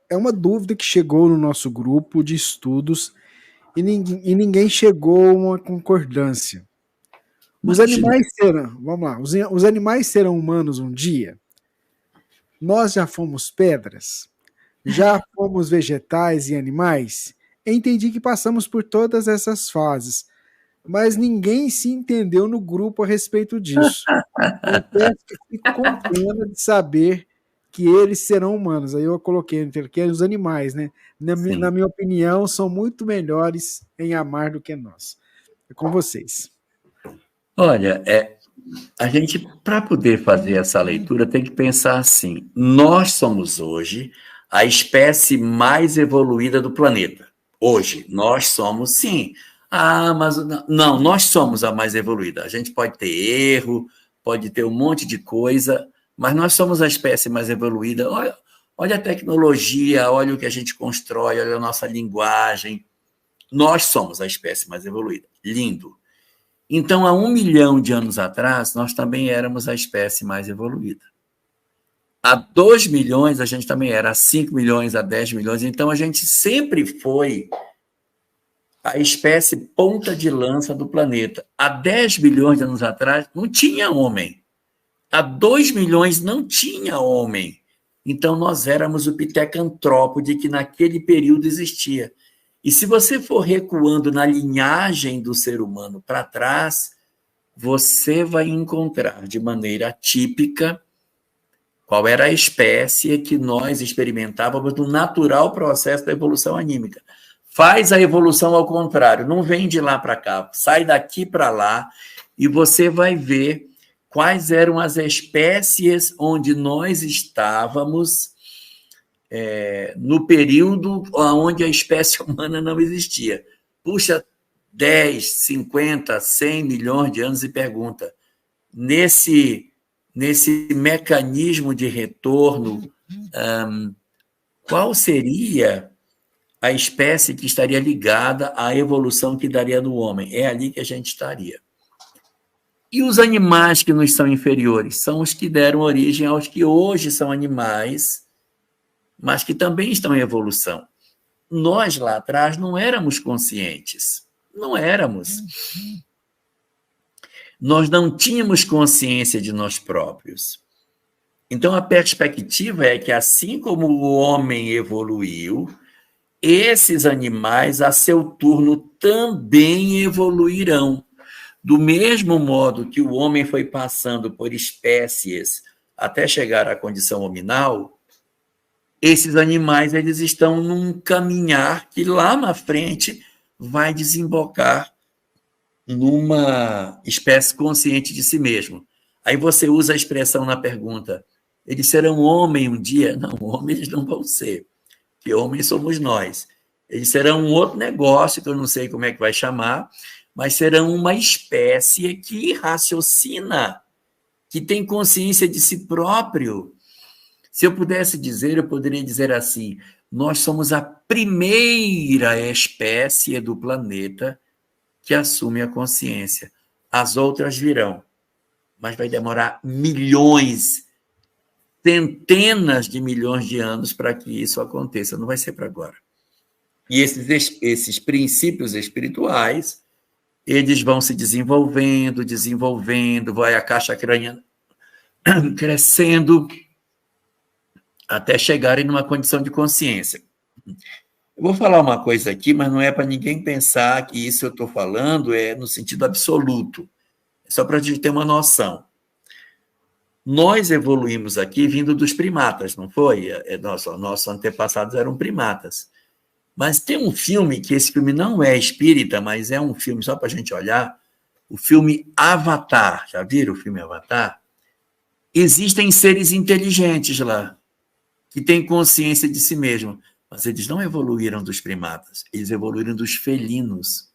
é uma dúvida que chegou no nosso grupo de estudos e ninguém chegou a uma concordância. Os Imagina. animais serão, vamos lá, os animais serão humanos um dia? Nós já fomos pedras? Já fomos vegetais e animais? Entendi que passamos por todas essas fases, mas ninguém se entendeu no grupo a respeito disso. Confesso que fico com pena de saber que eles serão humanos. Aí eu coloquei que os animais, né? Na Sim. minha opinião, são muito melhores em amar do que nós. É com vocês. Olha, a gente, para poder fazer essa leitura, tem que pensar assim: nós somos hoje a espécie mais evoluída do planeta. Hoje, nós somos, sim. Ah, mas não, nós somos a mais evoluída. A gente pode ter erro, pode ter um monte de coisa, mas nós somos a espécie mais evoluída. Olha a tecnologia, olha o que a gente constrói, olha a nossa linguagem. Nós somos a espécie mais evoluída. Lindo. Então, há 1 milhão de anos atrás, nós também éramos a espécie mais evoluída. Há 2 milhões, a gente também era. Há 5 milhões, há 10 milhões. Então, a gente sempre foi a espécie ponta de lança do planeta. Há 10 bilhões de anos atrás, não tinha homem. Há 2 milhões, não tinha homem. Então, nós éramos o pitecantrópode que naquele período existia. E se você for recuando na linhagem do ser humano para trás, você vai encontrar de maneira típica qual era a espécie que nós experimentávamos no natural processo da evolução anímica. Faz a evolução ao contrário, não vem de lá para cá, sai daqui para lá e você vai ver quais eram as espécies onde nós estávamos no período onde a espécie humana não existia. Puxa, 10, 50, 100 milhões de anos e pergunta, nesse mecanismo de retorno, qual seria a espécie que estaria ligada à evolução que daria no homem? É ali que a gente estaria. E os animais que nos são inferiores são os que deram origem aos que hoje são animais, mas que também estão em evolução. Nós lá atrás não éramos conscientes. Não éramos. Nós não tínhamos consciência de nós próprios. Então, a perspectiva é que, assim como o homem evoluiu, esses animais, a seu turno, também evoluirão. Do mesmo modo que o homem foi passando por espécies até chegar à condição hominal, esses animais eles estão num caminhar que lá na frente vai desembocar numa espécie consciente de si mesmo. Aí você usa a expressão na pergunta: eles serão homem um dia? Não, homens não vão ser, porque homens somos nós. Eles serão um outro negócio, que eu não sei como é que vai chamar, mas serão uma espécie que raciocina, que tem consciência de si próprio. Se eu pudesse dizer, eu poderia dizer assim: nós somos a primeira espécie do planeta que assume a consciência. As outras virão, mas vai demorar milhões, centenas de milhões de anos para que isso aconteça. Não vai ser para agora. E esses princípios espirituais, eles vão se desenvolvendo, vai a caixa craniana crescendo até chegarem numa condição de consciência. Eu vou falar uma coisa aqui, mas não é para ninguém pensar que isso eu estou falando é no sentido absoluto. É só para a gente ter uma noção. Nós evoluímos aqui vindo dos primatas, não foi? Nossos antepassados eram primatas. Mas tem um filme, que esse filme não é espírita, mas é um filme só para a gente olhar, o filme Avatar. Já viram o filme Avatar? Existem seres inteligentes lá, que têm consciência de si mesmos, mas eles não evoluíram dos primatas, eles evoluíram dos felinos.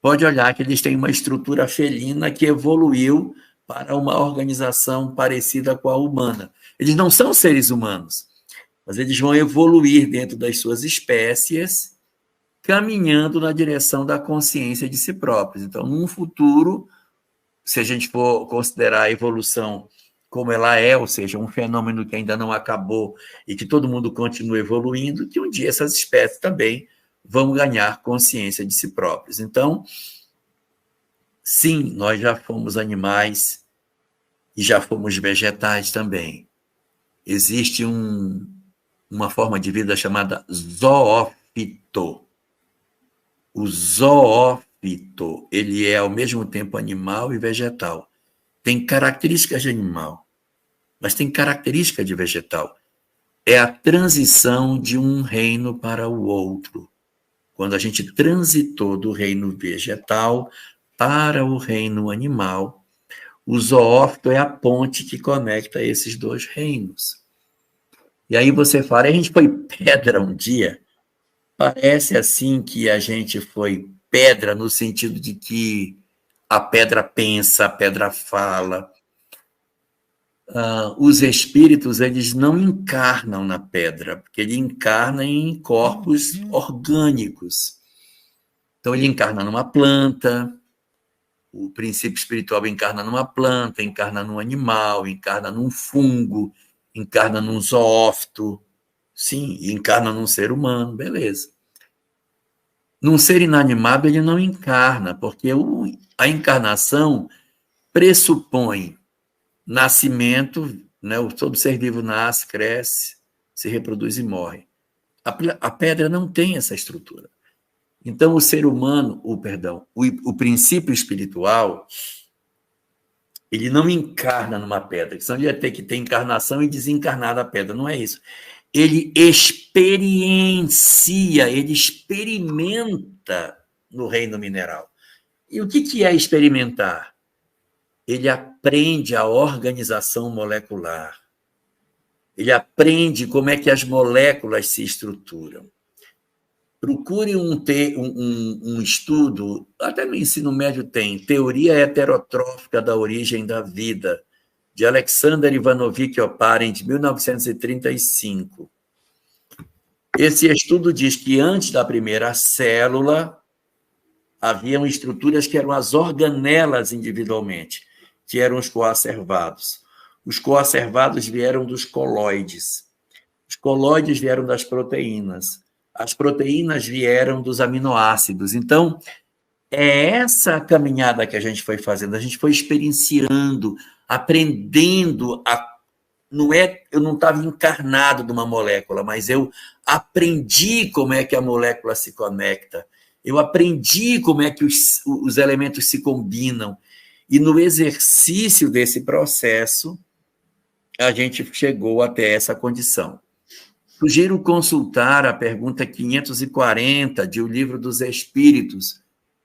Pode olhar que eles têm uma estrutura felina que evoluiu para uma organização parecida com a humana. Eles não são seres humanos, mas eles vão evoluir dentro das suas espécies, caminhando na direção da consciência de si próprios. Então, num futuro, se a gente for considerar a evolução como ela é, ou seja, um fenômeno que ainda não acabou e que todo mundo continua evoluindo, que um dia essas espécies também vão ganhar consciência de si próprios. Então, sim, nós já fomos animais e já fomos vegetais também. Existe uma forma de vida chamada zoófito. O zoófito, ele é ao mesmo tempo animal e vegetal. Tem características de animal, mas tem característica de vegetal. É a transição de um reino para o outro. Quando a gente transitou do reino vegetal para o reino animal, o zoófito é a ponte que conecta esses dois reinos. E aí você fala, a gente foi pedra um dia? Parece assim que a gente foi pedra no sentido de que a pedra pensa, a pedra fala. Os espíritos, eles não encarnam na pedra, porque ele encarna em corpos orgânicos. Então, ele encarna numa planta, o princípio espiritual encarna numa planta, encarna num animal, encarna num fungo, encarna num zoófito, sim, encarna num ser humano, beleza. Num ser inanimado, ele não encarna, porque a encarnação pressupõe nascimento, né? Todo ser vivo nasce, cresce, se reproduz e morre. A pedra não tem essa estrutura. Então, o ser humano, o princípio espiritual, ele não encarna numa pedra, senão ele ia ter que ter encarnação e desencarnar da pedra. Não é isso. Ele experiencia, ele experimenta no reino mineral. E o que é experimentar? Ele aprende a organização molecular. Ele aprende como é que as moléculas se estruturam. Procure um estudo, até no ensino médio tem, Teoria Heterotrófica da Origem da Vida, de Alexander Ivanovich Oparin, de 1935. Esse estudo diz que antes da primeira célula, haviam estruturas que eram as organelas individualmente, que eram os coacervados. Os coacervados vieram dos coloides. Os coloides vieram das proteínas. As proteínas vieram dos aminoácidos. Então, é essa caminhada que a gente foi fazendo. A gente foi experienciando, aprendendo a... eu não estava encarnado numa molécula, mas eu aprendi como é que a molécula se conecta. Eu aprendi como é que os elementos se combinam. E no exercício desse processo, a gente chegou até essa condição. Sugiro consultar a pergunta 540 de O Livro dos Espíritos.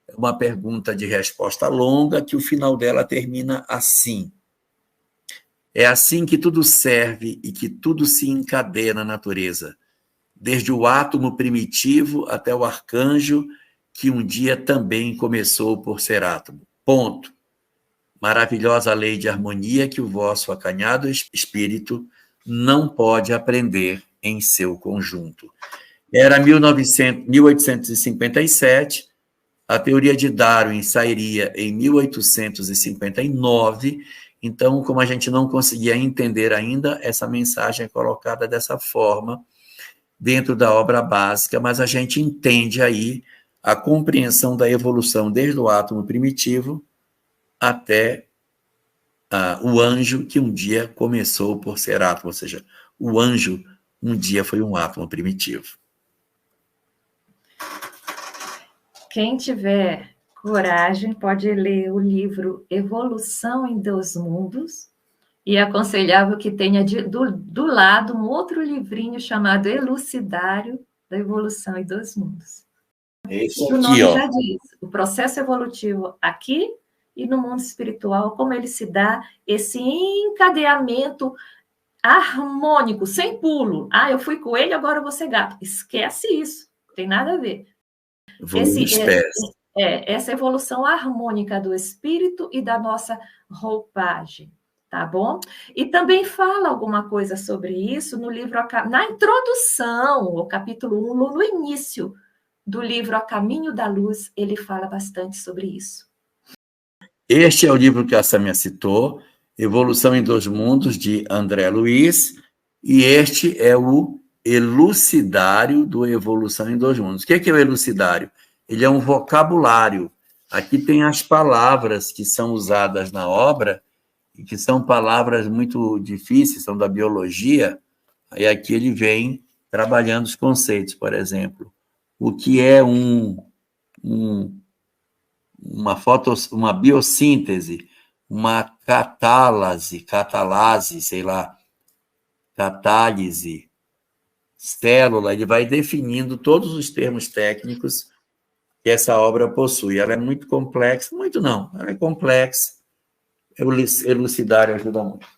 É uma pergunta de resposta longa, que o final dela termina assim. É assim que tudo serve e que tudo se encadeia na natureza, desde o átomo primitivo até o arcanjo, que um dia também começou por ser átomo. Ponto. Maravilhosa lei de harmonia que o vosso acanhado espírito não pode aprender em seu conjunto. Era 1857, a teoria de Darwin sairia em 1859, então, como a gente não conseguia entender ainda, essa mensagem é colocada dessa forma dentro da obra básica, mas a gente entende aí a compreensão da evolução desde o átomo primitivo até o anjo, que um dia começou por ser átomo, ou seja, o anjo um dia foi um átomo primitivo. Quem tiver coragem pode ler o livro Evolução em Dois Mundos, e é aconselhável que tenha do lado um outro livrinho chamado Elucidário da Evolução em Dois Mundos. Esse o nome já diz, o processo evolutivo aqui e no mundo espiritual, como ele se dá, esse encadeamento harmônico, sem pulo. Eu fui coelho, agora eu vou ser gato. Esquece isso, não tem nada a ver. Essa evolução harmônica do espírito e da nossa roupagem, tá bom? E também fala alguma coisa sobre isso no livro, na introdução, o capítulo 1, no início do livro A Caminho da Luz, ele fala bastante sobre isso. Este é o livro que a Sâmia citou, Evolução em Dois Mundos, de André Luiz, e este é o Elucidário do Evolução em Dois Mundos. O que é o elucidário? Ele é um vocabulário. Aqui tem as palavras que são usadas na obra, e que são palavras muito difíceis, são da biologia, aí aqui ele vem trabalhando os conceitos, por exemplo. O que é uma biossíntese, uma catalase, sei lá, catálise, célula, ele vai definindo todos os termos técnicos que essa obra possui. Ela é muito complexa, muito não, ela é complexa, elucidar ajuda muito.